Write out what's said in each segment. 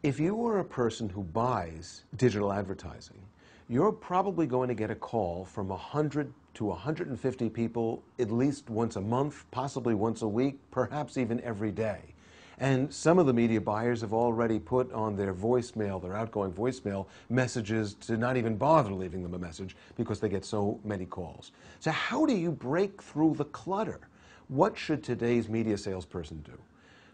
If you are a person who buys digital advertising, you're probably going to get a call from 100 to 150 people at least once a month, possibly once a week, perhaps even every day. And some of the media buyers have already put on their voicemail, their outgoing voicemail, messages to not even bother leaving them a message because they get so many calls. So how do you break through the clutter? What should today's media salesperson do?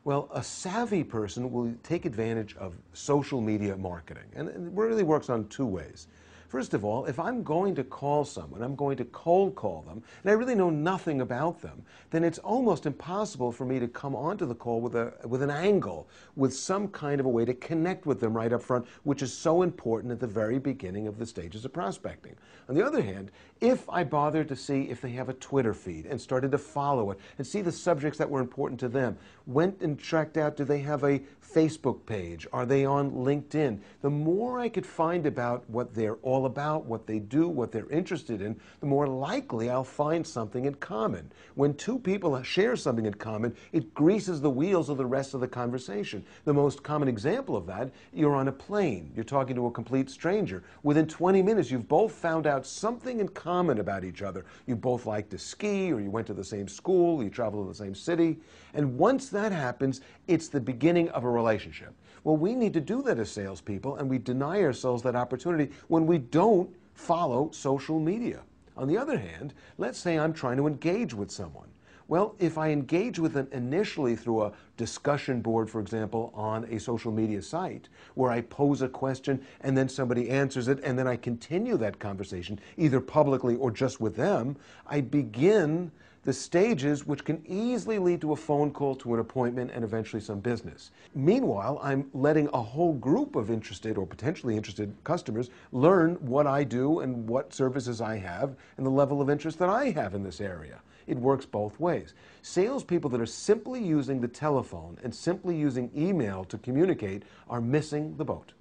Well, a savvy person will take advantage of social media marketing, and it really works on two ways. First of all, if I'm going to call someone, I'm going to cold call them, and I really know nothing about them, then it's almost impossible for me to come onto the call with an angle, with some kind of a way to connect with them right up front, which is so important at the very beginning of the stages of prospecting. On the other hand, if I bothered to see if they have a Twitter feed and started to follow it and see the subjects that were important to them, went and tracked out, do they have a Facebook page? Are they on LinkedIn? The more I could find about what they're all about, what they do, what they're interested in, the more likely I'll find something in common. When two people share something in common, it greases the wheels of the rest of the conversation. The most common example of that, you're on a plane, you're talking to a complete stranger. Within 20 minutes, you've both found out something in common about each other. You both like to ski, or you went to the same school, you travel to the same city. And once that happens, it's the beginning of a relationship. Well, we need to do that as salespeople, and we deny ourselves that opportunity when we don't follow social media. On the other hand, let's say I'm trying to engage with someone. Well, if I engage with them initially through a discussion board, for example, on a social media site, where I pose a question and then somebody answers it, and then I continue that conversation, either publicly or just with them, I begin the stages which can easily lead to a phone call, to an appointment, and eventually some business. Meanwhile, I'm letting a whole group of interested or potentially interested customers learn what I do and what services I have and the level of interest that I have in this area. It works both ways. Salespeople that are simply using the telephone and simply using email to communicate are missing the boat.